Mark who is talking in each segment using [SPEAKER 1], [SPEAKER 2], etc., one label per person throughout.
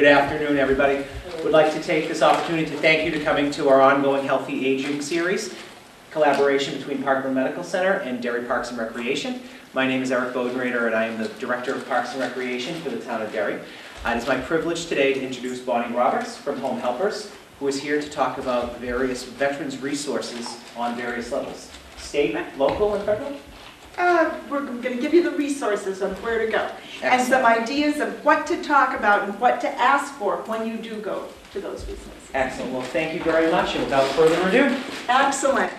[SPEAKER 1] Good afternoon, everybody. Would like to take this opportunity to thank you to coming to our ongoing Healthy Aging series, collaboration between Parkland Medical Center and Derry Parks and Recreation. My name is Eric Bodenrader, and I am the Director of Parks and Recreation for the town of Derry. It is my privilege today to introduce Bonnie Roberts from Home Helpers, who is here to talk about various veterans resources on various levels, state, local, and federal.
[SPEAKER 2] We're going to give you the resources of where to go.
[SPEAKER 1] Excellent.
[SPEAKER 2] And some ideas of what to talk about and what to ask for when you do go to those resources.
[SPEAKER 1] Excellent. Well, thank you very much, and without further ado.
[SPEAKER 2] Excellent.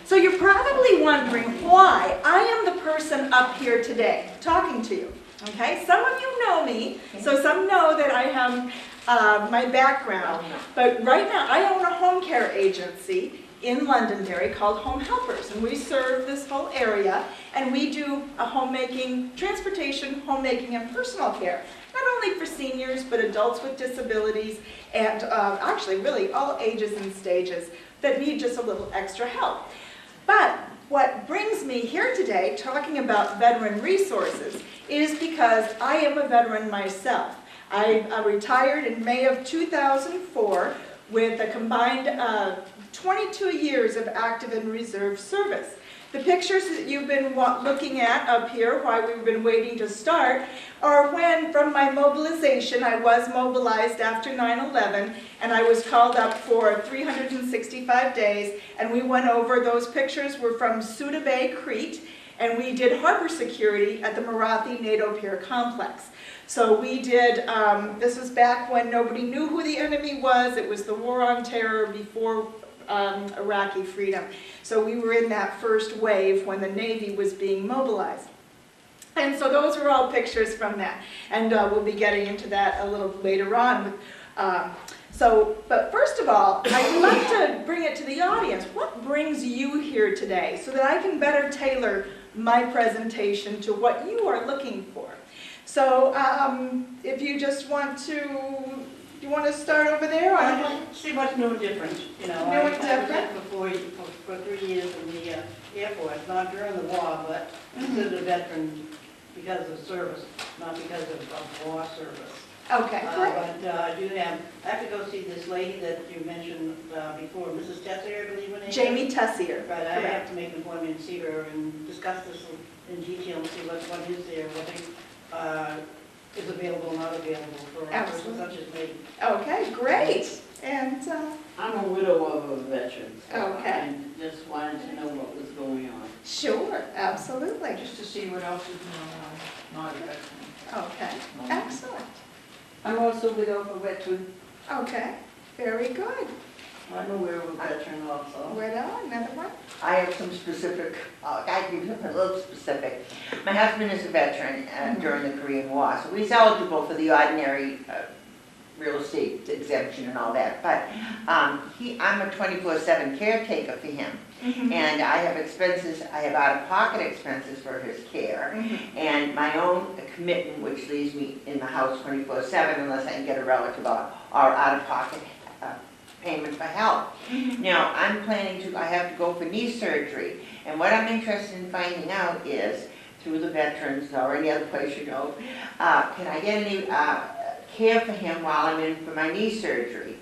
[SPEAKER 2] So you're probably wondering why I am the person up here today talking to you. Okay? Some of you know me, so some know that I have my background. But right now, I own a home care agency in Londonderry called Home Helpers, and we serve this whole area, and we do a homemaking, transportation, homemaking, and personal care, not only for seniors, but adults with disabilities, and actually really all ages and stages that need just a little extra help. But what brings me here today talking about veteran resources is because I am a veteran myself. I retired in May of 2004 with a combined 22 years of active and reserve service. The pictures that you've been looking at up here while we've been waiting to start are when, from my mobilization, I was mobilized after 9/11, and I was called up for 365 days, and we went over, those pictures were from Suda Bay, Crete, and we did harbor security at the Marathi NATO Pier complex. So we did, this was back when nobody knew who the enemy was. It was the war on terror before Iraqi freedom. So we were in that first wave when the Navy was being mobilized. And so those are all pictures from that. And we'll be getting into that a little later on. But first of all, I'd like to bring it to the audience. What brings you here today so that I can better tailor my presentation to what you are looking for? So if you just want to, you want to start over there?
[SPEAKER 3] See what's new and different. You know, I was before for 3 years in the Air Force, not during the war, but considered a veteran because of service, not because of war service.
[SPEAKER 2] Okay, great.
[SPEAKER 3] But I have to go see this lady that you mentioned before, Mrs. Tessier, I believe her name is.
[SPEAKER 2] Jamie Tessier.
[SPEAKER 3] Right, I have to make an appointment and see her and discuss this in detail and see what is there, what is available or not available for a person such as me.
[SPEAKER 2] Okay, great. And
[SPEAKER 4] I'm a widow of a veteran, so
[SPEAKER 2] okay.
[SPEAKER 4] I just wanted to know what was going on.
[SPEAKER 2] Sure, absolutely.
[SPEAKER 4] Just to see what else is going on, not a veteran.
[SPEAKER 2] Okay, excellent.
[SPEAKER 4] I'm also a widow of a veteran.
[SPEAKER 2] Okay, very good.
[SPEAKER 4] I'm aware of a veteran also.
[SPEAKER 2] Widow, another one?
[SPEAKER 5] I have some specific, I give you a little specific. My husband is a veteran during the Korean War, so he's eligible for the ordinary real estate exemption and all that. But I'm a 24/7 caretaker for him. And I have expenses, I have out-of-pocket expenses for his care, and my own commitment, which leaves me in the house 24/7 unless I can get a relative or out-of-pocket payment for help. Now, I'm planning to, I have to go for knee surgery, and what I'm interested in finding out is, through the veterans or any other place you know, can I get any care for him while I'm in for my knee surgery?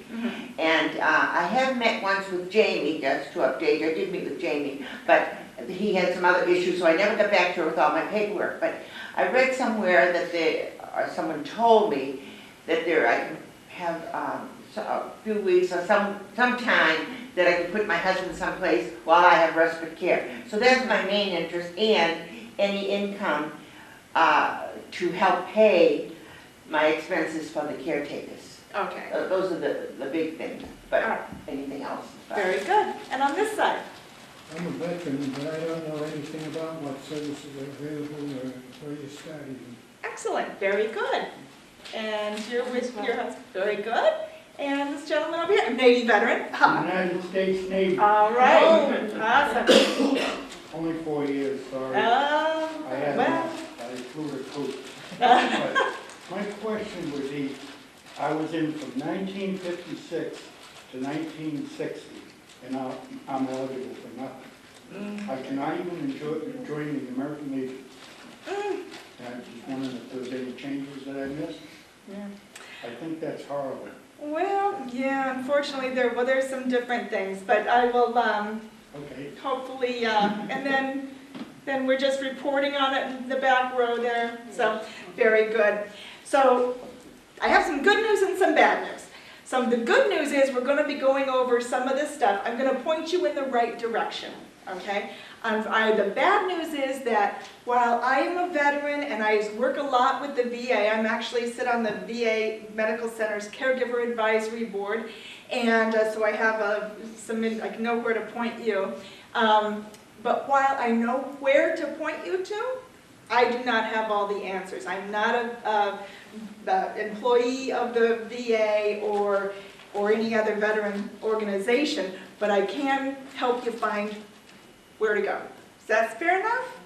[SPEAKER 5] And I have met once with Jamie, just to update, I did meet with Jamie, but he had some other issues, so I never got back to her with all my paperwork. But I read somewhere that someone told me that I can have a few weeks or some time that I can put my husband someplace while I have respite care. So that's my main interest, and any income to help pay my expenses for the caretakers.
[SPEAKER 2] Okay.
[SPEAKER 5] Those are the big things, but anything else is fine.
[SPEAKER 2] Very good. And on this side?
[SPEAKER 6] I'm a veteran, but I don't know anything about what services are available or where you started.
[SPEAKER 2] Excellent. Very good. And you're with your husband? Very good. And this gentleman over here, Navy veteran.
[SPEAKER 6] United States Navy.
[SPEAKER 2] All right. Awesome.
[SPEAKER 6] Only 4 years, sorry.
[SPEAKER 2] I
[SPEAKER 6] flew the coast. But my question would be, I was in from 1956 to 1960, and I'm eligible for nothing. I cannot even join the American Legion. And I just wondering if there's any changes that I missed.
[SPEAKER 2] Yeah.
[SPEAKER 6] I think that's horrible.
[SPEAKER 2] Well, yeah, unfortunately, there's some different things, but I will,
[SPEAKER 6] Okay,
[SPEAKER 2] hopefully, and then we're just reporting on it in the back row there, so, very good. So, I have some good news and some bad news. So the good news is we're going to be going over some of this stuff. I'm going to point you in the right direction, okay? The bad news is that while I am a veteran and I work a lot with the VA, I'm actually sit on the VA Medical Center's Caregiver Advisory Board, and so I have I know where to point you. But while I know where to point you to, I do not have all the answers. I'm not an employee of the VA or any other veteran organization, but I can help you find where to go. Is that fair enough?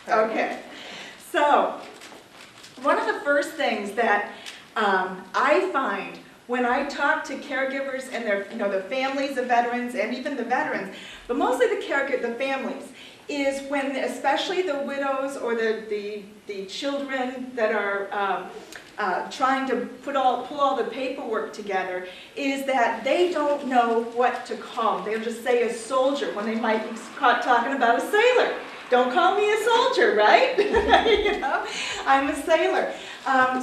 [SPEAKER 2] Okay. So, one of the first things that I find when I talk to caregivers and the families of veterans and even the veterans, but mostly the families, is when, especially the widows or the children that are trying to pull all the paperwork together, is that they don't know what to call. They'll just say a soldier when they might be caught talking about a sailor. Don't call me a soldier, right? You know, I'm a sailor.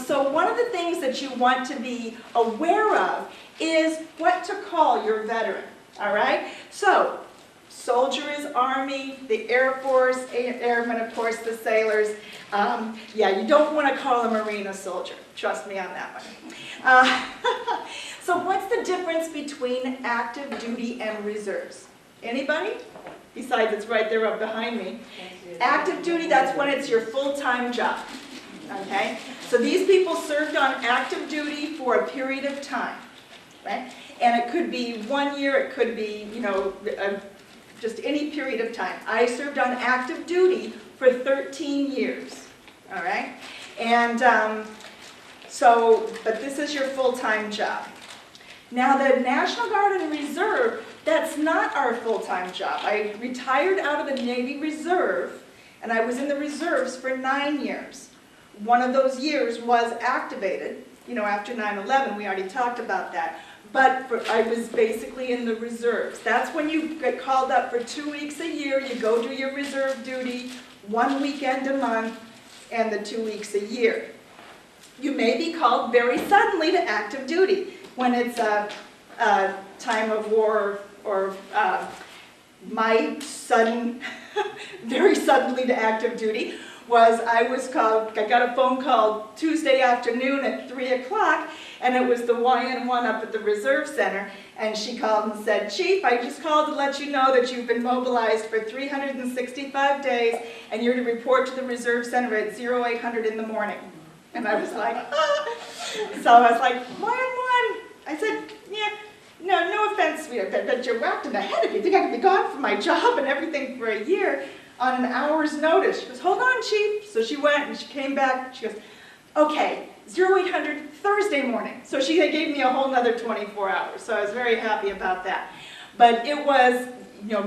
[SPEAKER 2] So one of the things that you want to be aware of is what to call your veteran, all right? So, soldier is Army, the Air Force, airmen, of course, the sailors. Yeah, you don't want to call a Marine a soldier. Trust me on that one. So what's the difference between active duty and reserves? Anybody? Besides, it's right there up behind me. Active duty, that's when it's your full-time job. Okay? So these people served on active duty for a period of time. Right? And it could be 1 year, it could be, just any period of time. I served on active duty for 13 years, all right? And but this is your full-time job. Now the National Guard and Reserve, that's not our full-time job. I retired out of the Navy Reserve, and I was in the reserves for 9 years. One of those years was activated, after 9/11, we already talked about that. But I was basically in the reserves. That's when you get called up for 2 weeks a year. You go do your reserve duty, 1 weekend a month, and the 2 weeks a year. You may be called very suddenly to active duty when it's a time of war or my sudden, very suddenly to active duty was I got a phone call Tuesday afternoon at 3 o'clock, and it was the YN1 up at the Reserve Center, and she called and said, "Chief, I just called to let you know that you've been mobilized for 365 days, and you're to report to the Reserve Center at 0800 in the morning." And I was like, ah. So I was like, YN1. I said, yeah, no offense, but you're whacked in the head if you think I could be gone from my job and everything for a year on an hour's notice. She goes, "Hold on, Chief." So she went and she came back. She goes, "Okay, 0800 Thursday morning." So she gave me a whole nother 24 hours. So I was very happy about that. But it was,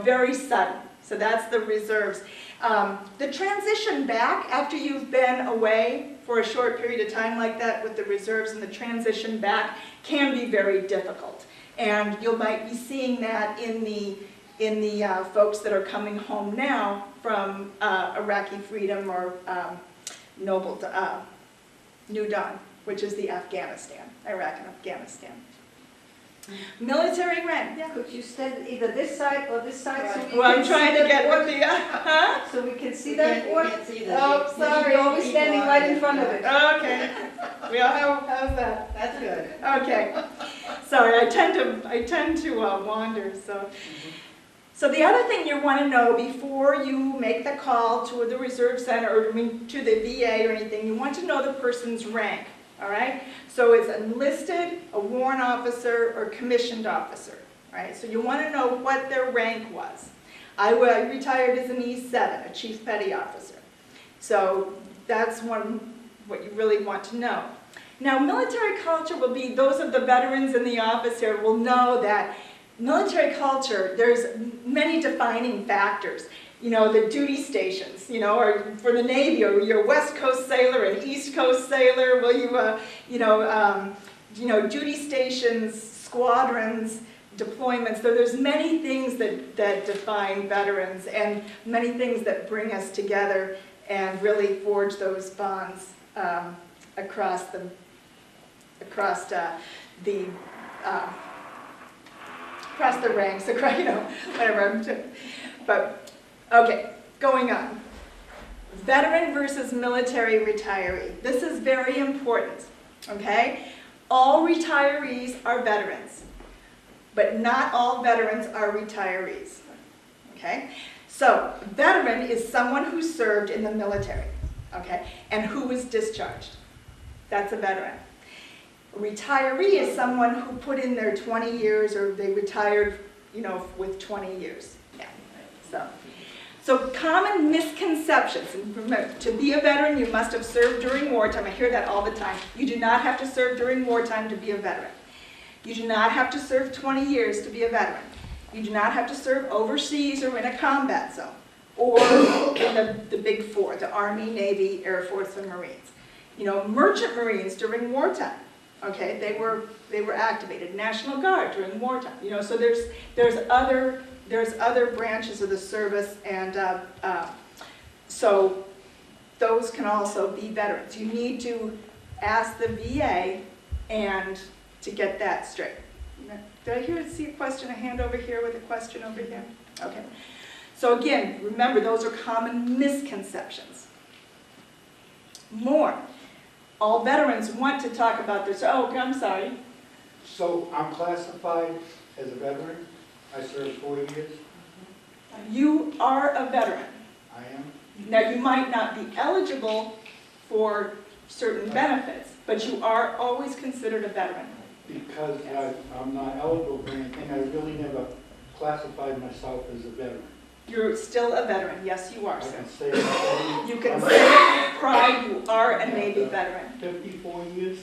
[SPEAKER 2] very sudden. So that's the reserves. The transition back after you've been away for a short period of time like that with the reserves, and the transition back can be very difficult. And you might be seeing that in the folks that are coming home now from Iraqi Freedom or New Dawn, which is the Iraq and Afghanistan. Military rank. Yeah.
[SPEAKER 4] Could you stand either this side or this side so we
[SPEAKER 2] Well,
[SPEAKER 4] can
[SPEAKER 2] I'm trying
[SPEAKER 4] see
[SPEAKER 2] to get
[SPEAKER 4] board?
[SPEAKER 2] with the,
[SPEAKER 4] So we can see
[SPEAKER 3] We
[SPEAKER 4] that board?
[SPEAKER 3] can't see that.
[SPEAKER 2] Oh, sorry.
[SPEAKER 4] You're always standing right in front of it.
[SPEAKER 2] Okay. How's that?
[SPEAKER 3] That's good.
[SPEAKER 2] Okay. Sorry, I tend to wander, so. So the other thing you want to know before you make the call to the Reserve Center or to the VA or anything, you want to know the person's rank, all right? So it's enlisted, a warrant officer, or commissioned officer, right? So you want to know what their rank was. I retired as an E7, a Chief Petty Officer. So that's what you really want to know. Now, military culture will be, those of the veterans in the office here will know that military culture, there's many defining factors. The duty stations, or for the Navy, or you're a West Coast sailor, an East Coast sailor, will you, duty stations, squadrons, deployments. So there's many things that define veterans and many things that bring us together and really forge those bonds across the ranks, whatever. But okay, going on. Veteran versus military retiree. This is very important. Okay, all retirees are veterans, but not all veterans are retirees. Okay, so veteran is someone who served in the military. Okay, and who was discharged. That's a veteran. A retiree is someone who put in their 20 years or they retired, with 20 years. Yeah. So common misconceptions. And remember, to be a veteran, you must have served during wartime. I hear that all the time. You do not have to serve during wartime to be a veteran. You do not have to serve 20 years to be a veteran. You do not have to serve overseas or in a combat zone, or in the big four, the Army, Navy, Air Force, and Marines. Merchant Marines during wartime. Okay, they were activated. National Guard during wartime. So there's other branches of the service, and so those can also be veterans. You need to ask the VA and to get that straight. Did I see a hand over here with a question over here? Okay. So again, remember, those are common misconceptions. More. All veterans want to talk about this. Oh, okay, I'm sorry.
[SPEAKER 6] So I'm classified as a veteran? I served 40 years?
[SPEAKER 2] You are a veteran.
[SPEAKER 6] I am?
[SPEAKER 2] Now, you might not be eligible for certain benefits, but you are always considered a veteran.
[SPEAKER 6] Because I'm not eligible for anything, I really never classified myself as a veteran.
[SPEAKER 2] You're still a veteran. Yes, you are,
[SPEAKER 6] I
[SPEAKER 2] sir.
[SPEAKER 6] can say it.
[SPEAKER 2] You can say it with pride, you are a Navy veteran.
[SPEAKER 6] 54 years?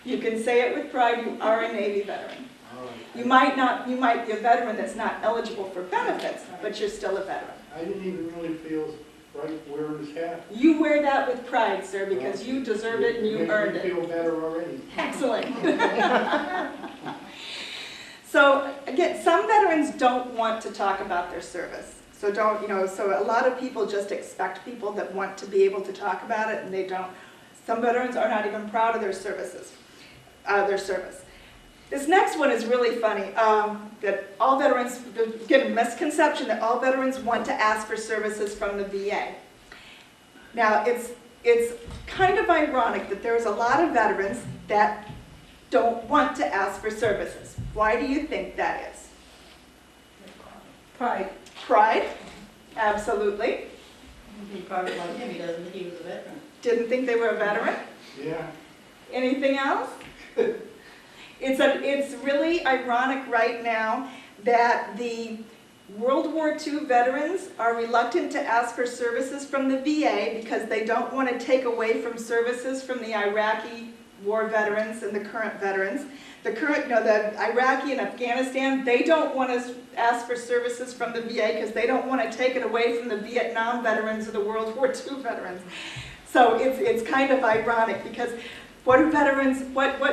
[SPEAKER 2] You can say it with pride, you are a Navy veteran.
[SPEAKER 6] All right.
[SPEAKER 2] You might be a veteran that's not eligible for benefits, but you're still a veteran.
[SPEAKER 6] I didn't even really feel right wearing this hat.
[SPEAKER 2] You wear that with pride, sir, because you deserve it and you earned
[SPEAKER 6] Makes me
[SPEAKER 2] it.
[SPEAKER 6] feel better already.
[SPEAKER 2] Excellent. So again, some veterans don't want to talk about their service. So so a lot of people just expect people that want to be able to talk about it, and they don't. Some veterans are not even proud of their service. This next one is really funny, that all veterans, again, misconception that all veterans want to ask for services from the VA. Now, it's kind of ironic that there's a lot of veterans that don't want to ask for services. Why do you think that is?
[SPEAKER 3] Pride.
[SPEAKER 2] Pride? Absolutely.
[SPEAKER 3] He probably like him, he doesn't think he was a veteran.
[SPEAKER 2] Didn't think they were a veteran?
[SPEAKER 6] Yeah.
[SPEAKER 2] Anything else? It's really ironic right now that the World War II veterans are reluctant to ask for services from the VA because they don't want to take away from services from the Iraqi war veterans and the current veterans. The Iraqi and Afghanistan, they don't want to ask for services from the VA because they don't want to take it away from the Vietnam veterans or the World War II veterans. So it's kind of ironic because what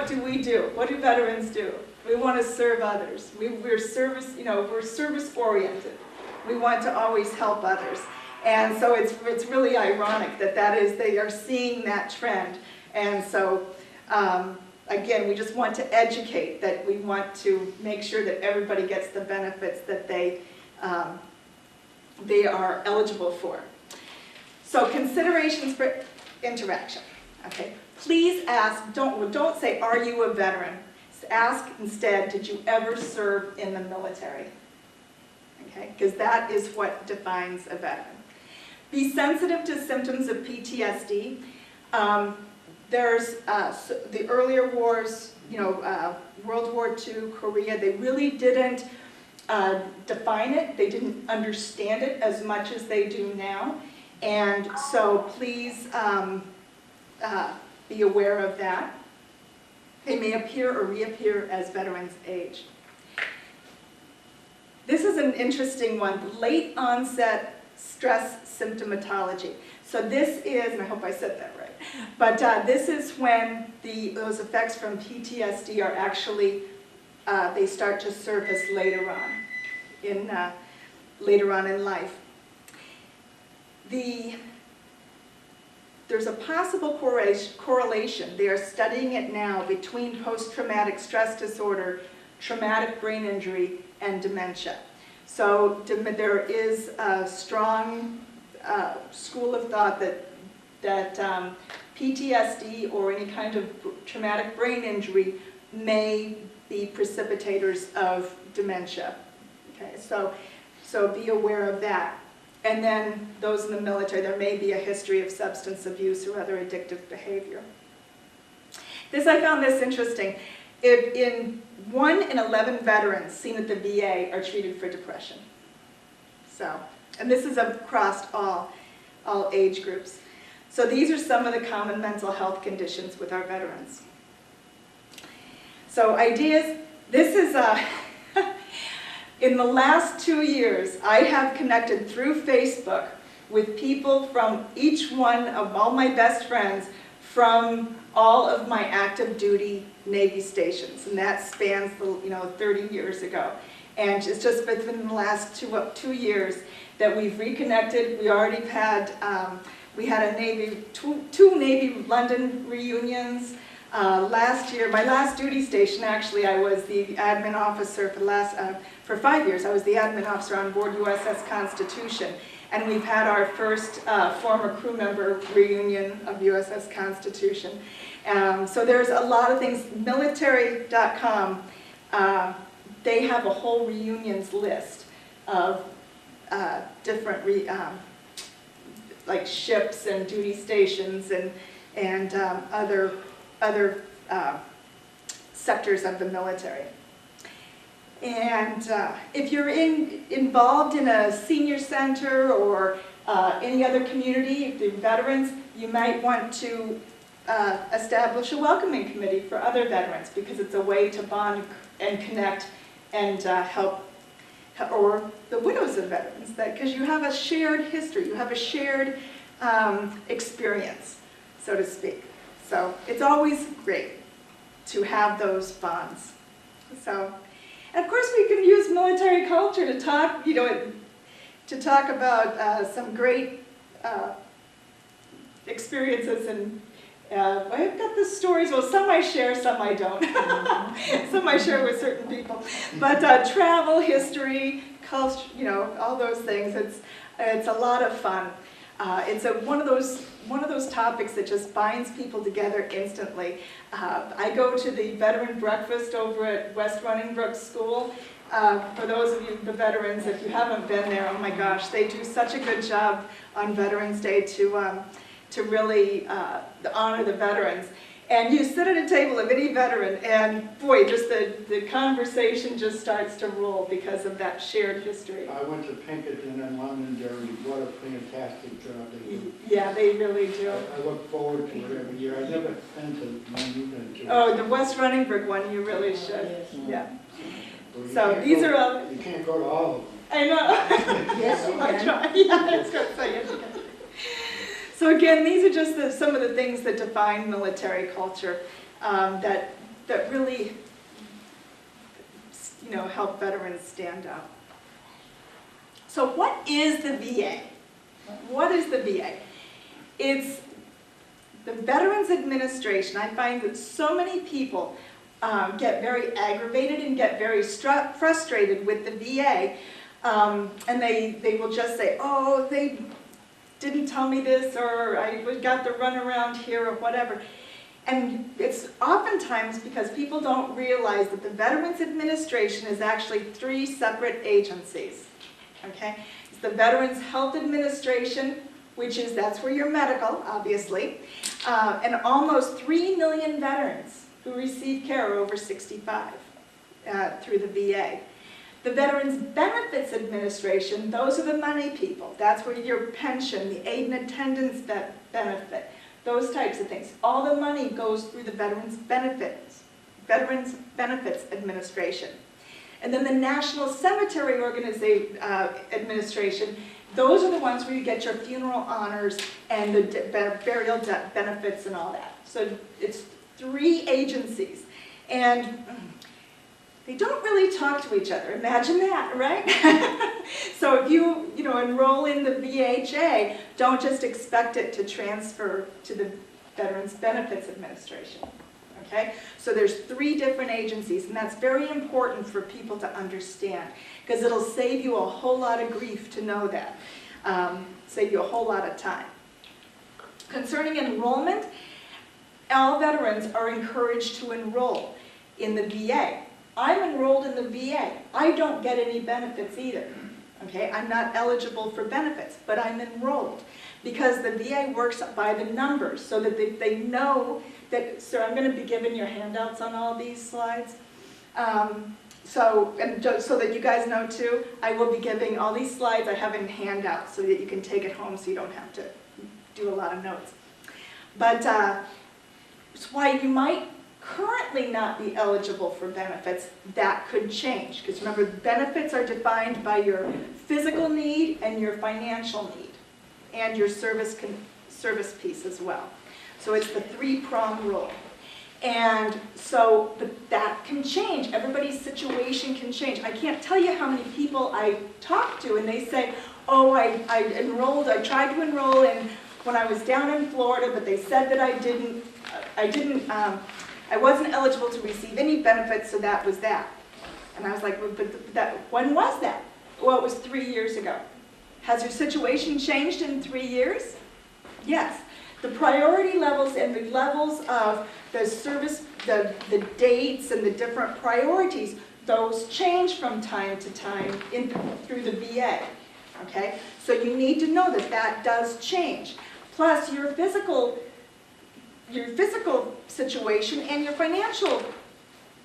[SPEAKER 2] do we do? What do veterans do? We want to serve others. We're service oriented. We want to always help others. And so it's really ironic that they are seeing that trend. And so again, we just want to educate that we want to make sure that everybody gets the benefits that they are eligible for. So considerations for interaction. Okay, please ask. Don't say, "Are you a veteran?" Ask instead, "Did you ever serve in the military?" Okay, because that is what defines a veteran. Be sensitive to symptoms of PTSD. There's the earlier wars, World War II, Korea, they really didn't define it. They didn't understand it as much as they do now. And so please be aware of that. They may appear or reappear as veterans age. This is an interesting one. Late onset stress symptomatology. So this is, and I hope I said that right, but this is when those effects from PTSD are actually, they start to surface later on in life. There's a possible correlation, they are studying it now, between post-traumatic stress disorder, traumatic brain injury, and dementia. So there is a strong school of thought that PTSD or any kind of traumatic brain injury may be precipitators of dementia. Okay, so be aware of that. And then those in the military, there may be a history of substance abuse or other addictive behavior. I found this interesting. 1 in 11 veterans seen at the VA are treated for depression. So, and this is across all age groups. So these are some of the common mental health conditions with our veterans. So ideas, this is in the last 2 years, I have connected through Facebook with people from each one of all my best friends from all of my active duty Navy stations, and that spans 30 years ago. And it's just within the last two years that we've reconnected. We already had we had two Navy London reunions. Last year, my last duty station, actually, I was the admin officer for 5 years. I was the admin officer on board USS Constitution. And we've had our first former crew member reunion of USS Constitution. So there's a lot of things. Military.com, they have a whole reunions list of different like ships and duty stations and other sectors of the military. And if you're involved in a senior center or any other community, if you're veterans, you might want to establish a welcoming committee for other veterans, because it's a way to bond and connect and help, or the widows of veterans, because you have a shared history, you have a shared experience, so to speak. So it's always great to have those bonds. So, and of course, we can use military culture to talk, to talk about some great experiences. And I've got the stories. Well, some I share, some I don't. Some I share with certain people. But travel, history, culture, all those things. It's a lot of fun. It's one of those topics that just binds people together instantly. I go to the veteran breakfast over at West Running Brook School. For those of you, the veterans, if you haven't been there, oh my gosh, they do such a good job on Veterans Day to really honor the veterans. And you sit at a table of any veteran, and boy, just the conversation just starts to roll because of that shared history.
[SPEAKER 6] I went to Pinkerton and London, Derry. What a fantastic job they do.
[SPEAKER 2] Yeah, they really do.
[SPEAKER 6] I look forward to it every year. I've never been to one you've been to.
[SPEAKER 2] Oh, the West Running Brook one, you really should. Yeah.
[SPEAKER 6] Well,
[SPEAKER 2] So these are all.
[SPEAKER 6] You can't go to all of them.
[SPEAKER 2] I know.
[SPEAKER 5] Yes, you
[SPEAKER 2] I
[SPEAKER 5] can.
[SPEAKER 2] try. Yeah, I was going to say yes, you can. So again, these are just some of the things that define military culture that really, help veterans stand out. So what is the VA? What is the VA? It's the Veterans Administration. I find that so many people get very aggravated and get very frustrated with the VA, and they will just say, oh, they didn't tell me this, or I got the runaround here, or whatever. And it's oftentimes because people don't realize that the Veterans Administration is actually 3 separate agencies. Okay? It's the Veterans Health Administration, that's where you're medical, obviously, and almost 3 million veterans who receive care are over 65 through the VA. The Veterans Benefits Administration, those are the money people. That's where your pension, the aid and attendance benefit, those types of things. All the money goes through the Veterans Benefits Administration. And then the National Cemetery Administration, those are the ones where you get your funeral honors and the burial benefits and all that. So it's 3 agencies. And they don't really talk to each other. Imagine that, right? So if you enroll in the VHA, don't just expect it to transfer to the Veterans Benefits Administration. Okay? So there's 3 different agencies, and that's very important for people to understand, because it'll save you a whole lot of grief to know that. Save you a whole lot of time. Concerning enrollment, all veterans are encouraged to enroll in the VA. I'm enrolled in the VA. I don't get any benefits either. Okay? I'm not eligible for benefits, but I'm enrolled because the VA works by the numbers so that they know that, so I'm going to be giving your handouts on all these slides. So that you guys know too, I will be giving all these slides I have in handouts so that you can take it home so you don't have to do a lot of notes. But it's why you might currently not be eligible for benefits. That could change, because remember, benefits are defined by your physical need and your financial need, and your service piece as well. So it's the 3-prong rule. And so that can change. Everybody's situation can change. I can't tell you how many people I talk to and they say, oh, I tried to enroll in when I was down in Florida, but they said that I wasn't eligible to receive any benefits, so that was that. And I was like, well, but when was that? Well, it was 3 years ago. Has your situation changed in 3 years? Yes. The priority levels and the levels of the service, the dates and the different priorities, those change from time to time through the VA. Okay? So you need to know that that does change. Plus your physical situation and your financial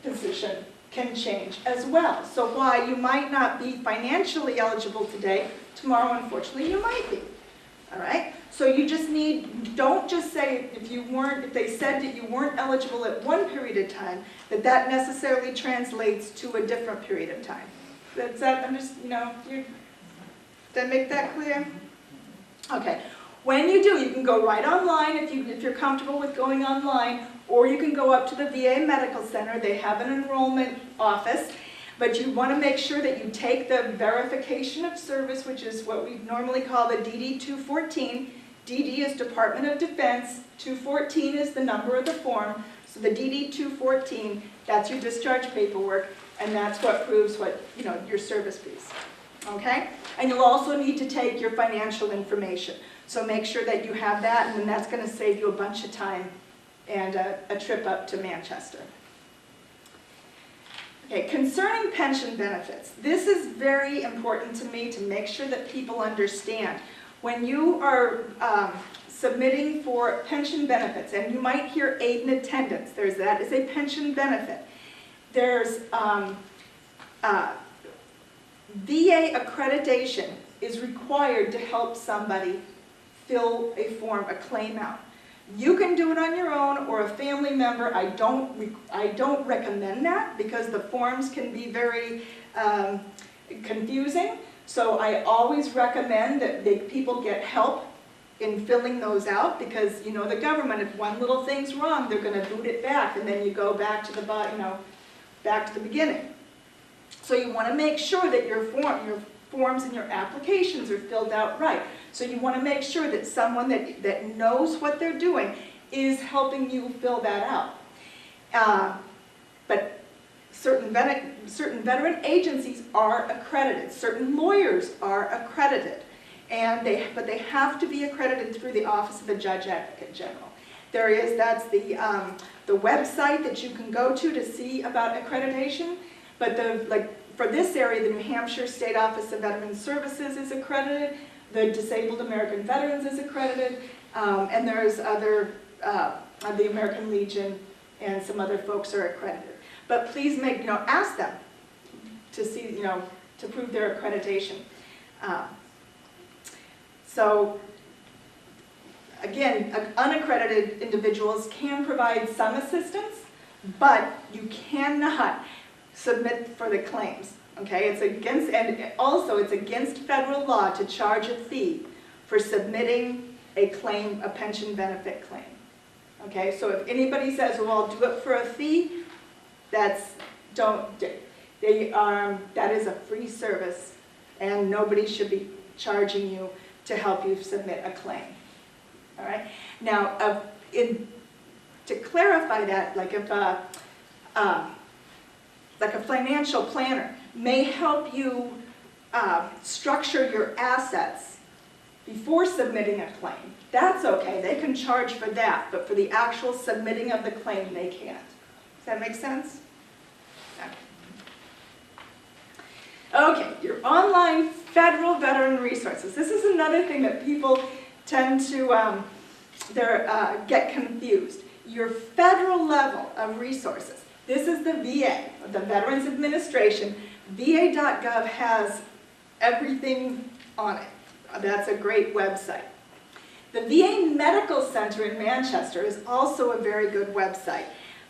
[SPEAKER 2] position can change as well. So while you might not be financially eligible today, tomorrow unfortunately you might be. All right? So you just don't just say if they said that you weren't eligible at one period of time, that necessarily translates to a different period of time. Did that make that clear? Okay. When you do, you can go right online if you're comfortable with going online, or you can go up to the VA Medical Center. They have an enrollment office, but you want to make sure that you take the verification of service, which is what we normally call the DD 214. DD is Department of Defense, 214 is the number of the form, so the DD 214, that's your discharge paperwork, and that's what proves your service piece. Okay? And you'll also need to take your financial information. So make sure that you have that, and then that's going to save you a bunch of time and a trip up to Manchester. Okay, concerning pension benefits, this is very important to me to make sure that people understand. When you are submitting for pension benefits, and you might hear aid and attendance, that is a pension benefit. There's VA accreditation is required to help somebody fill a form, a claim out. You can do it on your own or a family member. I don't recommend that because the forms can be very confusing. So I always recommend that people get help in filling those out, because the government, if one little thing's wrong, they're going to boot it back, and then you go back to the beginning. So you want to make sure that your forms and your applications are filled out right. So you want to make sure that someone that knows what they're doing is helping you fill that out. But certain veteran agencies are accredited. Certain lawyers are accredited. But they have to be accredited through the Office of the Judge Advocate General. That's the website that you can go to see about accreditation. But for this area, the New Hampshire State Office of Veteran Services is accredited. The Disabled American Veterans is accredited. And there's other, the American Legion and some other folks are accredited. But please ask them to see, to prove their accreditation. So again, unaccredited individuals can provide some assistance, but you cannot submit for the claims, okay? It's against, and also it's against federal law to charge a fee for submitting a claim, a pension benefit claim. Okay, so if anybody says, well, I'll do it for a fee, that is a free service, and nobody should be charging you to help you submit a claim. All right. Now, to clarify that, like if like a financial planner may help you structure your assets before submitting a claim. That's okay, they can charge for that, but for the actual submitting of the claim, they can't. Does that make sense? Okay, your online federal veteran resources. This is another thing that people tend to get confused. Your federal level of resources. This is the VA, the Veterans Administration. VA.gov has everything on it. That's a great website. The VA Medical Center in Manchester is also a very good website.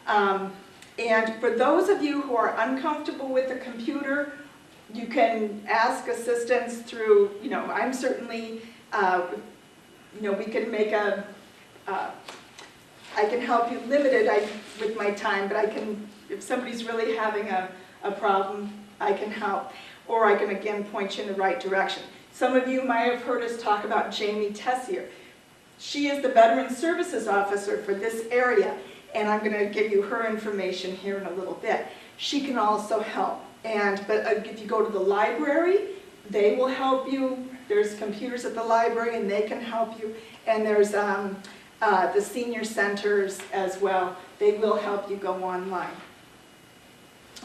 [SPEAKER 2] And for those of you who are uncomfortable with the computer, you can ask assistance through, I'm certainly, we can make I can help you limited with my time, but if somebody's really having a problem, I can help. Or I can again point you in the right direction. Some of you might have heard us talk about Jamie Tessier. She is the Veteran Services Officer for this area, and I'm going to give you her information here in a little bit. She can also help. But if you go to the library, they will help you. There's computers at the library, and they can help you. And there's the senior centers as well. They will help you go online.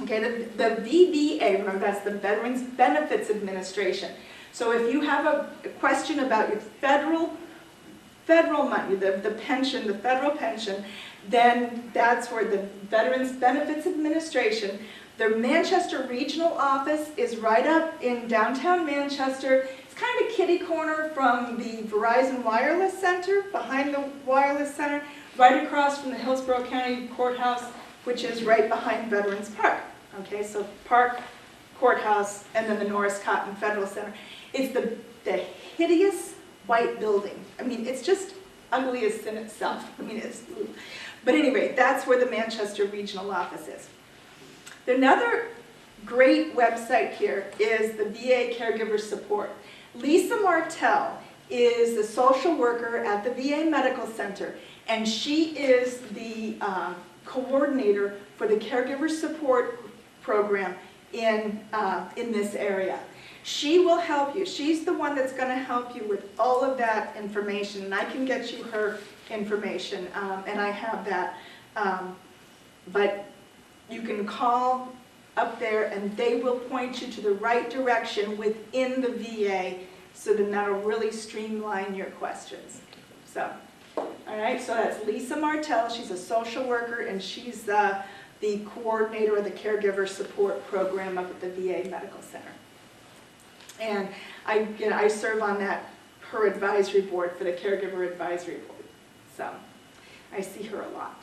[SPEAKER 2] Okay, the VBA, remember that's the Veterans Benefits Administration. So if you have a question about your federal money, the pension, the federal pension, then that's where the Veterans Benefits Administration, their Manchester regional office is right up in downtown Manchester. It's kind of kitty corner from the Verizon Wireless Center, behind the Wireless Center, right across from the Hillsborough County Courthouse, which is right behind Veterans Park. Okay, so Park, Courthouse, and then the Norris Cotton Federal Center. It's the hideous white building. I mean, it's just ugly as sin itself. I mean, but anyway, that's where the Manchester regional office is. Another great website here is the VA Caregiver Support. Lisa Martell is the social worker at the VA Medical Center, and she is the coordinator for the Caregiver Support program in this area. She will help you. She's the one that's going to help you with all of that information, and I can get you her information, and I have that. But you can call up there, and they will point you to the right direction within the VA, so then that'll really streamline your questions. So, all right, so that's Lisa Martell. She's a social worker, and she's the coordinator of the Caregiver Support Program up at the VA Medical Center. And I serve on her advisory board for the Caregiver Advisory Board. So I see her a lot.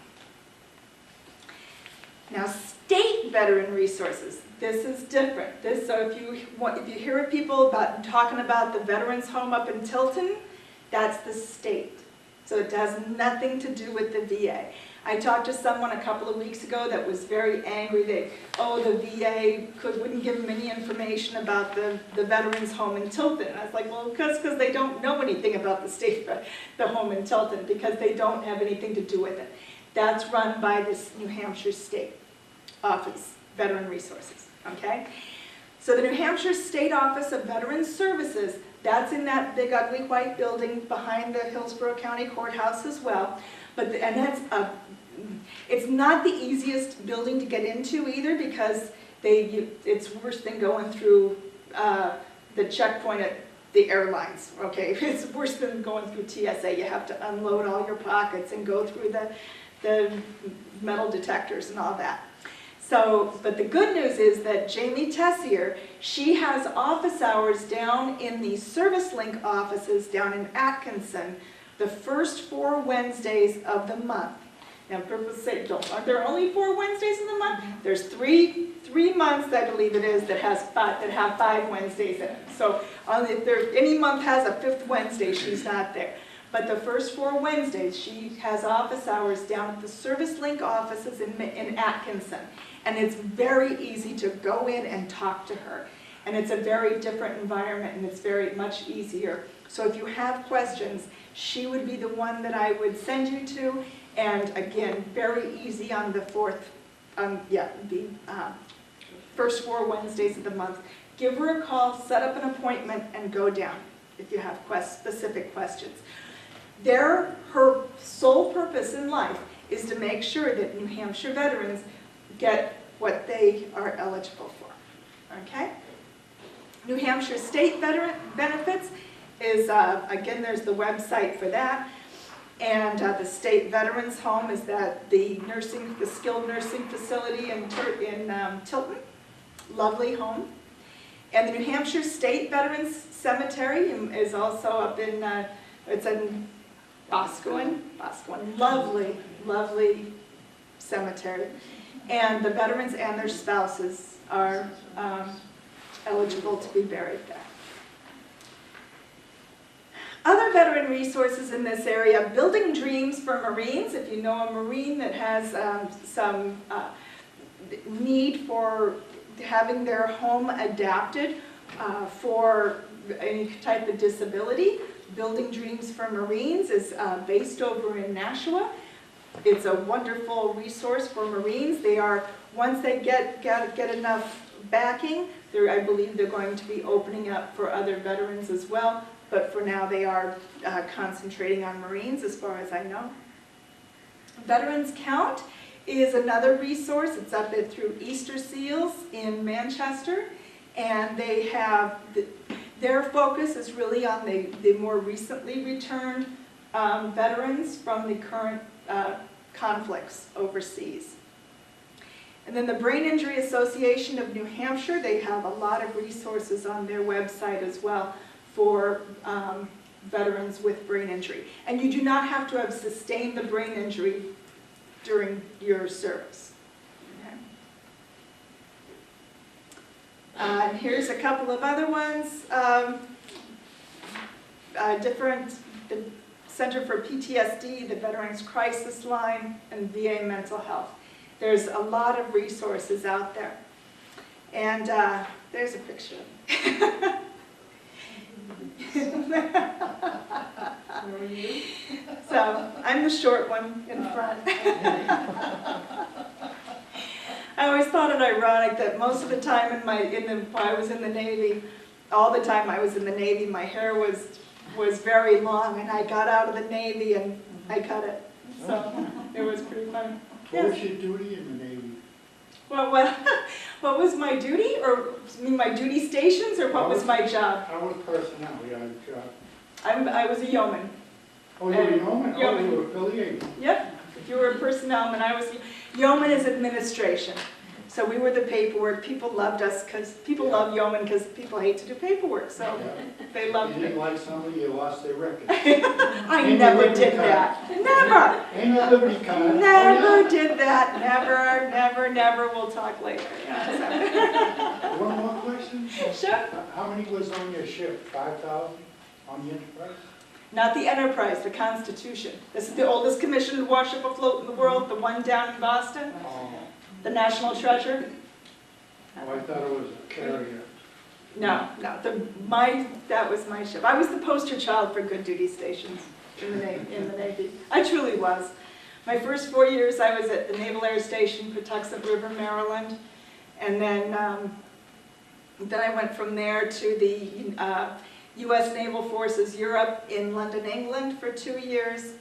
[SPEAKER 2] Now, state veteran resources. This is different. So if you hear people talking about the Veterans Home up in Tilton, that's the state. So it has nothing to do with the VA. I talked to someone a couple of weeks ago that was very angry that, the VA wouldn't give them any information about the Veterans Home in Tilton. And I was like, well, because they don't know anything about the home in Tilton, because they don't have anything to do with it. That's run by this New Hampshire State Office, Veteran Resources, okay? So the New Hampshire State Office of Veteran Services, that's in that big ugly white building behind the Hillsborough County Courthouse as well. It's not the easiest building to get into either, because it's worse than going through the checkpoint at the airlines, okay? It's worse than going through TSA. You have to unload all your pockets and go through the metal detectors and all that. So, but the good news is that Jamie Tessier, she has office hours down in the Service Link offices down in Atkinson the first 4 Wednesdays of the month. And purpose sake, aren't there only 4 Wednesdays in the month? There's three months, I believe it is, that have 5 Wednesdays in it. So if any month has a 5th Wednesday, she's not there. But the first 4 Wednesdays, she has office hours down at the Service Link offices in Atkinson. And it's very easy to go in and talk to her. And it's a very different environment, and it's very much easier. So if you have questions, she would be the one that I would send you to. And again, very easy on the first 4 Wednesdays of the month. Give her a call, set up an appointment, and go down if you have specific questions. Her sole purpose in life is to make sure that New Hampshire veterans get what they are eligible for. Okay? New Hampshire state veteran benefits is, again, there's the website for that. And the state veterans home is the skilled nursing facility in Tilton. Lovely home. And the New Hampshire State Veterans Cemetery is also up in, it's in Boscawen. Lovely, lovely cemetery. And the veterans and their spouses are eligible to be buried there. Other veteran resources in this area, Building Dreams for Marines. If you know a Marine that has some need for having their home adapted for any type of disability, Building Dreams for Marines is based over in Nashua. It's a wonderful resource for Marines. They are, once they get enough backing, I believe they're going to be opening up for other veterans as well. But for now, they are concentrating on Marines, as far as I know. Veterans Count is another resource. It's up through Easter Seals in Manchester. And they have, their focus is really on the more recently returned veterans from the current conflicts overseas. And then the Brain Injury Association of New Hampshire, they have a lot of resources on their website as well for veterans with brain injury. And you do not have to have sustained the brain injury during your service. Okay. And here's a couple of other ones. The Center for PTSD, the Veterans Crisis Line, and VA Mental Health. There's a lot of resources out there. And there's a picture. So, I'm the short one in front. I always thought it ironic that most of the time while I was in the Navy, all the time I was in the Navy, my hair was very long, and I got out of the Navy and I cut it. So, it was pretty funny.
[SPEAKER 6] What was your duty in the Navy?
[SPEAKER 2] Well, what was my duty? Or you mean my duty stations, or what was my job?
[SPEAKER 6] How was personnel? You had a job?
[SPEAKER 2] I was a yeoman.
[SPEAKER 6] Oh, you were a yeoman?
[SPEAKER 2] Yeoman.
[SPEAKER 6] Oh, you were affiliated?
[SPEAKER 2] Yep. If you were a personnelman, I was. Yeoman is administration. So we were the paperwork. People loved us because people love yeoman because people hate to do paperwork. So they loved
[SPEAKER 6] You didn't
[SPEAKER 2] it.
[SPEAKER 6] like somebody, you lost their record.
[SPEAKER 2] I never did that. Never.
[SPEAKER 6] Ain't a liberty card.
[SPEAKER 2] Never did that. Never. We'll talk later.
[SPEAKER 6] One more question?
[SPEAKER 2] Sure.
[SPEAKER 6] How many was on your ship? 5,000 on the Enterprise?
[SPEAKER 2] Not the Enterprise, the Constitution. This is the oldest commissioned warship afloat in the world, the one down in Boston,
[SPEAKER 6] Oh,
[SPEAKER 2] the national treasure.
[SPEAKER 6] I thought it was a carrier.
[SPEAKER 2] No, that was my ship. I was the poster child for good duty stations in the Navy. I truly was. My first 4 years I was at the Naval Air Station, Patuxent River, Maryland. And then I went from there to the U.S. Naval Forces Europe in London, England for 2 years.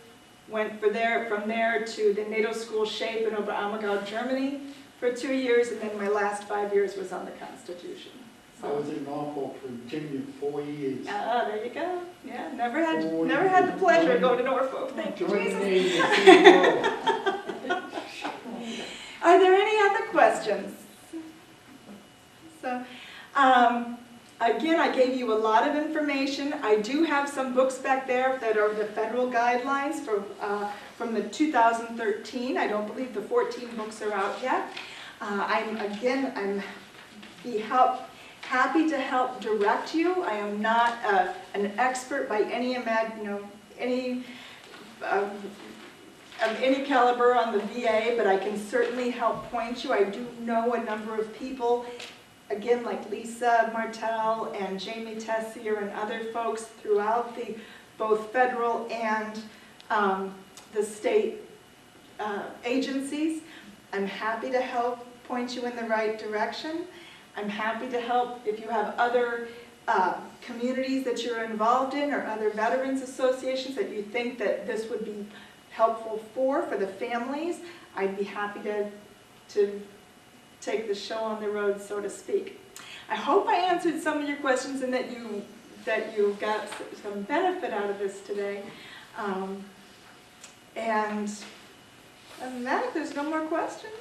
[SPEAKER 2] Went from there to the NATO School SHAPE in Oberammergau, Germany for 2 years. And then my last 5 years was on the Constitution.
[SPEAKER 6] I was in Norfolk, Virginia, 4 years.
[SPEAKER 2] Ah, there you go. Yeah, never had the pleasure of going to Norfolk. Thank you,
[SPEAKER 6] Joined the
[SPEAKER 2] Jesus.
[SPEAKER 6] Navy in Sea
[SPEAKER 2] Are there any other questions? So, Again, I gave you a lot of information. I do have some books back there that are the federal guidelines from the 2013. I don't believe the 14 books are out yet. I'm happy to help direct you. I am not an expert by any of any caliber on the VA, but I can certainly help point you. I do know a number of people, again, like Lisa Martell and Jamie Tessier and other folks throughout both federal and the state agencies. I'm happy to help point you in the right direction. I'm happy to help if you have other communities that you're involved in or other veterans associations that you think that this would be helpful for the families. I'd be happy to take the show on the road, so to speak. I hope I answered some of your questions and that you got some benefit out of this today. And other than that, if there's no more questions,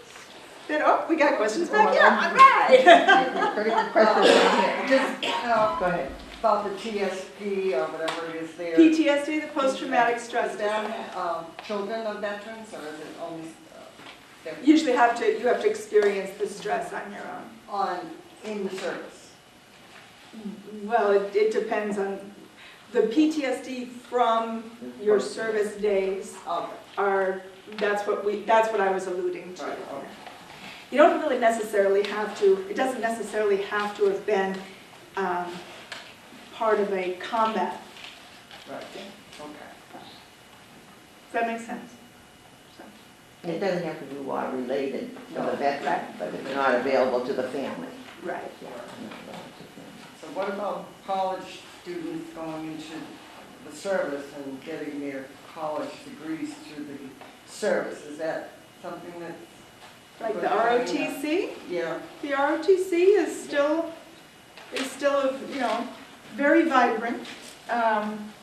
[SPEAKER 2] then, oh, we got questions back here. All right.
[SPEAKER 5] Pretty good question right here.
[SPEAKER 7] Just,
[SPEAKER 5] Go ahead.
[SPEAKER 7] about the TSP or whatever it is there.
[SPEAKER 2] PTSD, the post-traumatic stress
[SPEAKER 7] Is
[SPEAKER 2] disorder.
[SPEAKER 7] that children of veterans, or is it only veterans?
[SPEAKER 2] Usually you have to experience the stress on your own.
[SPEAKER 7] In the service?
[SPEAKER 2] Well, it depends on, the PTSD from your service days
[SPEAKER 7] Okay.
[SPEAKER 2] that's what I was alluding to.
[SPEAKER 7] Right, okay.
[SPEAKER 2] You don't really necessarily have to, it doesn't necessarily have to have been part of a combat.
[SPEAKER 7] Right, okay.
[SPEAKER 2] Does that make sense?
[SPEAKER 5] It doesn't have to be war related to the
[SPEAKER 2] Right.
[SPEAKER 5] veteran, but it's not available to the family.
[SPEAKER 2] Right.
[SPEAKER 7] So what about college students going into the service and getting their college degrees through the service? Is that something that's...
[SPEAKER 2] Like the ROTC?
[SPEAKER 7] Yeah.
[SPEAKER 2] The ROTC is still, very vibrant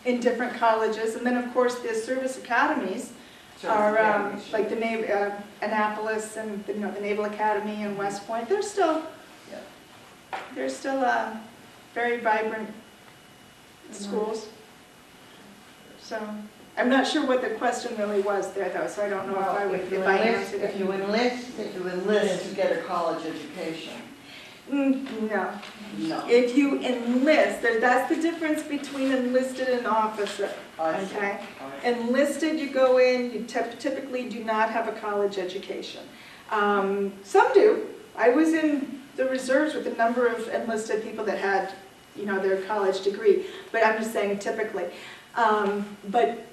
[SPEAKER 2] in different colleges. And then, of course, the service academies are like the Annapolis and the Naval Academy and West Point. They're still very vibrant schools. So I'm not sure what the question really was there, though. So I don't know if I answered it.
[SPEAKER 5] If you enlist
[SPEAKER 7] to get a college education.
[SPEAKER 2] No.
[SPEAKER 7] No.
[SPEAKER 2] If you enlist, that's the difference between enlisted and officer.
[SPEAKER 7] I see.
[SPEAKER 2] Okay?
[SPEAKER 7] Okay.
[SPEAKER 2] Enlisted, you go in, you typically do not have a college education. Some do. I was in the reserves with a number of enlisted people that had, their college degree, but I'm just saying typically. But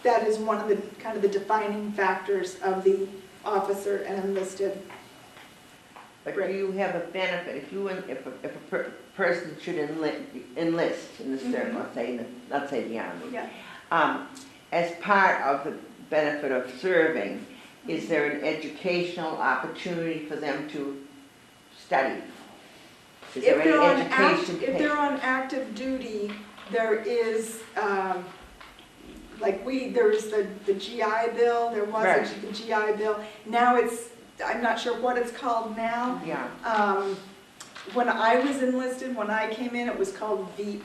[SPEAKER 2] that is one of the kind of the defining factors of the officer and enlisted.
[SPEAKER 5] But do you have a benefit if a person should enlist in the service, let's say the army?
[SPEAKER 2] Yeah.
[SPEAKER 5] As part of the benefit of serving, is there an educational opportunity for them to study? Is there
[SPEAKER 2] If
[SPEAKER 5] any education?
[SPEAKER 2] if they're on active duty, there is, there's the GI Bill, there was
[SPEAKER 5] Right.
[SPEAKER 2] the GI Bill. Now I'm not sure what it's called now.
[SPEAKER 5] Yeah.
[SPEAKER 2] When I was enlisted, when I came in, it was called VEAP,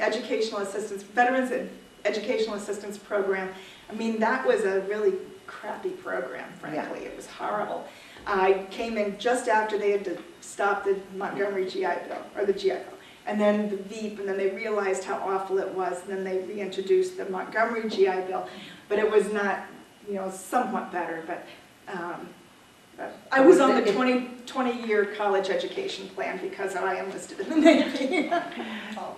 [SPEAKER 2] Educational Assistance, Veterans Educational Assistance Program. I mean, that was a really crappy program, frankly.
[SPEAKER 5] Yeah.
[SPEAKER 2] It was horrible. I came in just after they had to stop the Montgomery GI Bill, or the GI Bill, and then the VEAP, and then they realized how awful it was, and then they reintroduced the Montgomery GI Bill. But it was not, somewhat better, but I was on the 20-year college education plan because I enlisted in the Navy.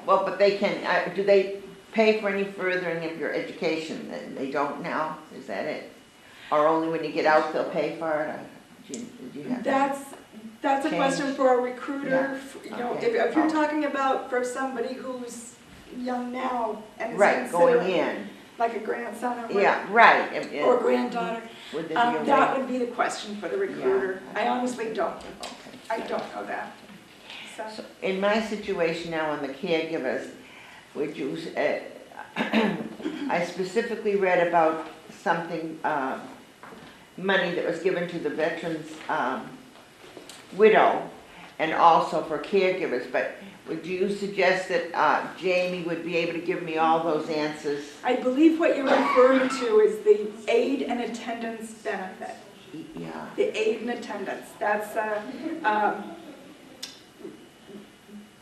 [SPEAKER 5] Well, but they can, do they pay for any furthering of your education? They don't now? Is that it? Or only when you get out they'll pay for it? Did you have that?
[SPEAKER 2] That's a question for a recruiter.
[SPEAKER 5] Yeah. Okay.
[SPEAKER 2] If you're talking about for somebody who's young now and is
[SPEAKER 5] Right, going
[SPEAKER 2] considering,
[SPEAKER 5] in.
[SPEAKER 2] like a grandson or
[SPEAKER 5] Yeah, right.
[SPEAKER 2] or granddaughter,
[SPEAKER 5] Would there be a
[SPEAKER 2] that
[SPEAKER 5] way?
[SPEAKER 2] would be the question for the recruiter.
[SPEAKER 5] Yeah.
[SPEAKER 2] I honestly don't.
[SPEAKER 5] Okay.
[SPEAKER 2] I don't know that.
[SPEAKER 5] So in my situation now on the caregivers, would you, I specifically read about something, money that was given to the veteran's widow and also for caregivers, but would you suggest that Jamie would be able to give me all those answers?
[SPEAKER 2] I believe what you're referring to is the aid and attendance benefit.
[SPEAKER 5] Yeah.
[SPEAKER 2] The aid and attendance, that's,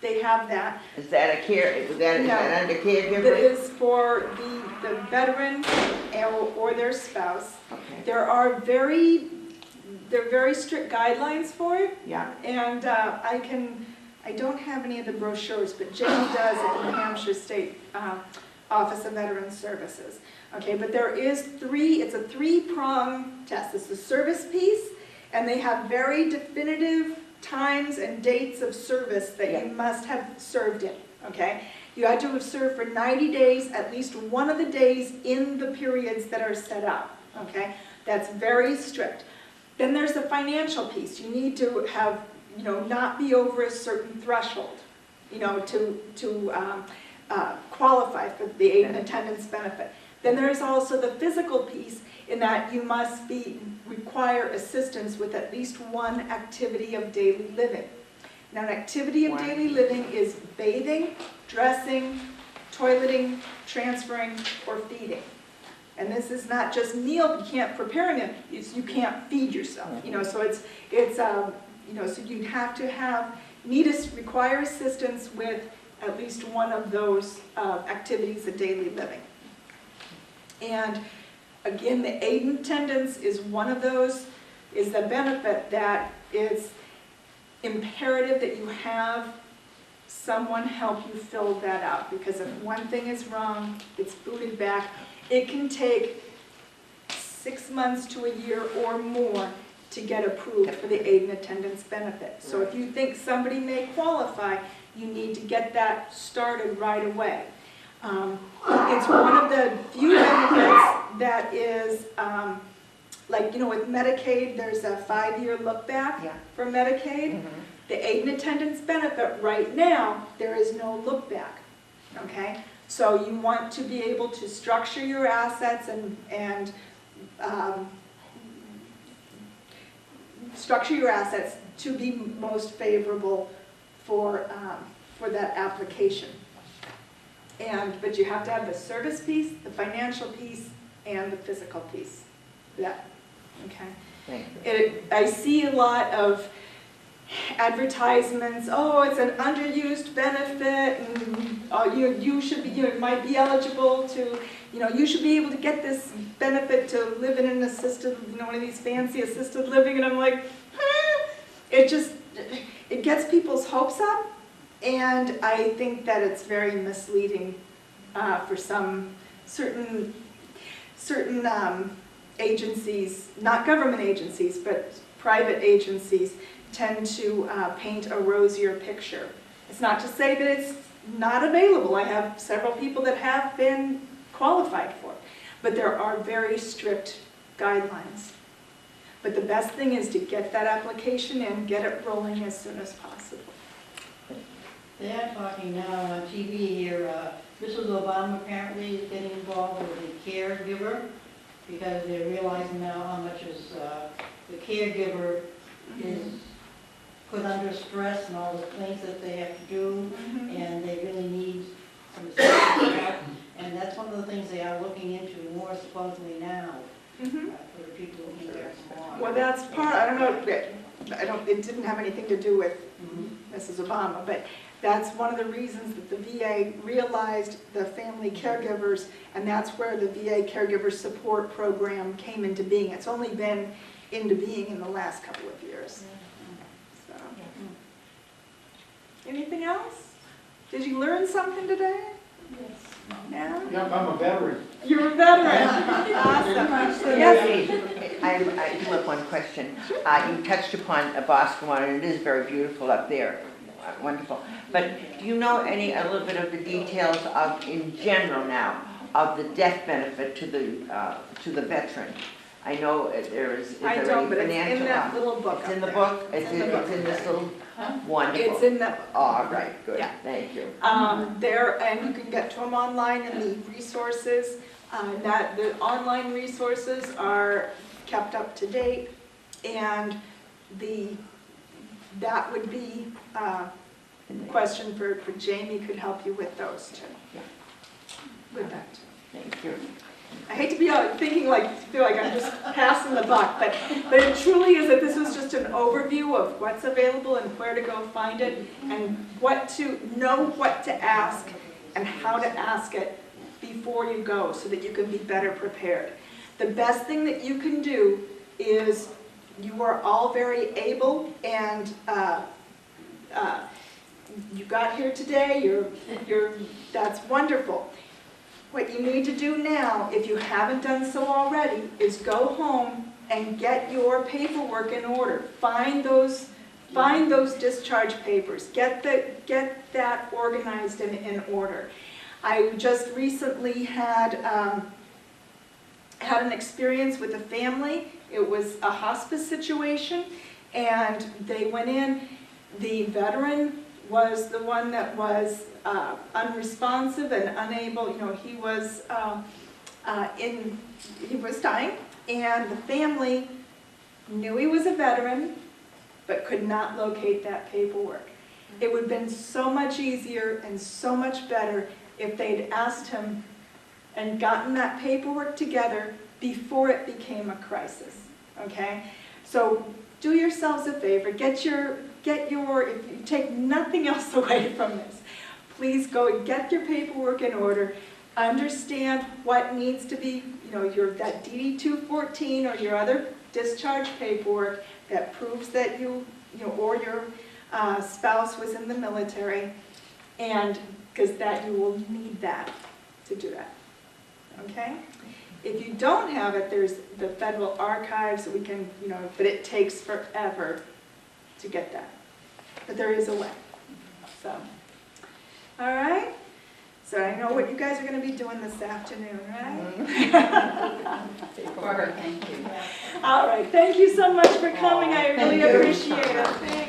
[SPEAKER 2] they have that.
[SPEAKER 5] Is that is that
[SPEAKER 2] No.
[SPEAKER 5] under
[SPEAKER 2] That
[SPEAKER 5] caregiver?
[SPEAKER 2] is for the veteran or their spouse.
[SPEAKER 5] Okay,
[SPEAKER 2] There are very strict guidelines for it,
[SPEAKER 5] yeah,
[SPEAKER 2] and I don't have any of the brochures, but Jamie does at the New Hampshire State Office of Veteran Services. Okay, but it's a three-prong test. It's the service piece, and they have very definitive times and dates of service that you must have served in, okay? You had to have served for 90 days, at least one of the days in the periods that are set up, okay? That's very strict. Then there's the financial piece. You need to have, not be over a certain threshold, to qualify for the aid and attendance benefit. Then there's also the physical piece, in that you must require assistance with at least one activity of daily living. Now, an activity of daily living is bathing, dressing, toileting, transferring, or feeding. And this is not just meal, you can't prepare a meal, you can't feed yourself, so so you'd have to require assistance with at least one of those activities of daily living. And again, the aid and attendance is one of those, is the benefit that is imperative that you have someone help you fill that out, because if one thing is wrong, it's booted back. It can take 6 months to a year or more to get approved for the aid and attendance benefit. So if you think somebody may qualify, you need to get that started right away. It's one of the few benefits that is, with Medicaid, there's a 5-year look back for Medicaid. The aid and attendance benefit, right now, there is no look back, okay? So you want to be able to structure your assets and structure your assets to be most favorable for that application. But you have to have the service piece, the financial piece, and the physical piece. Okay.
[SPEAKER 5] thank you.
[SPEAKER 2] I see a lot of advertisements. Oh, it's an underused benefit, and you might be eligible to. You should be able to get this benefit to live in an assisted, one of these fancy assisted living. And I'm like, it gets people's hopes up. And I think that it's very misleading for some certain agencies, not government agencies, but private agencies, tend to paint a rosier picture. It's not to say that it's not available. I have several people that have been qualified for it, but there are very strict guidelines. But the best thing is to get that application in, get it rolling as soon as possible.
[SPEAKER 3] They are talking now on TV here, Mrs. Obama apparently is getting involved with the caregiver, because they're realizing now how much is, the caregiver is put under stress and all the things that they have to do, and they really need some assistance. And that's one of the things they are looking into more supposedly now, for the people who need their salon.
[SPEAKER 2] Well, that's part, I don't know, it didn't have anything to do with Mrs. Obama, but that's one of the reasons that the VA realized the family caregivers, and that's where the VA Caregiver Support Program came into being. It's only been into being in the last couple of years. So. Anything else? Did you learn something today?
[SPEAKER 3] Yes.
[SPEAKER 2] Yeah?
[SPEAKER 6] Yep, I'm a veteran.
[SPEAKER 2] You're a veteran. Awesome. Yes.
[SPEAKER 5] I do have one question. You touched upon Boscawen, and it is very beautiful up there. Wonderful. But do you know a little bit of the details of, in general now, of the death benefit to the veteran? I know there is
[SPEAKER 2] I don't, but it's in that little book.
[SPEAKER 5] It's in the book? It's in this little, wonderful.
[SPEAKER 2] It's in that book.
[SPEAKER 5] All right, good,
[SPEAKER 2] Yeah.
[SPEAKER 5] thank you.
[SPEAKER 2] And you can get to them online in the resources. The online resources are kept up to date, and the that would be a question for Jamie, could help you with those two.
[SPEAKER 5] Yeah.
[SPEAKER 2] With that too.
[SPEAKER 5] Thank you.
[SPEAKER 2] I hate to be feel like I'm just passing the buck, but it truly is that this was just an overview of what's available and where to go find it, and what to ask and how to ask it before you go, so that you can be better prepared. The best thing that you can do is, you are all very able, and you got here today, that's wonderful. What you need to do now, if you haven't done so already, is go home and get your paperwork in order. Find those discharge papers. Get that organized and in order. I just recently had an experience with a family. It was a hospice situation, and they went in. The veteran was the one that was unresponsive and unable. He was dying, and the family knew he was a veteran, but could not locate that paperwork. It would have been so much easier and so much better if they'd asked him and gotten that paperwork together before it became a crisis. Okay? So do yourselves a favor, if you take nothing else away from this, please go and get your paperwork in order. Understand what needs to be, that DD 214 or your other discharge paperwork that proves that or your spouse was in the military, and because you will need that to do that. Okay? If you don't have it, there's the Federal Archives. We can, but it takes forever to get that. But there is a way. So, all right. So I know what you guys are going to be doing this afternoon, right?
[SPEAKER 4] Barbara, thank you.
[SPEAKER 2] All right. Thank you so much for coming. I really appreciate it. Thanks.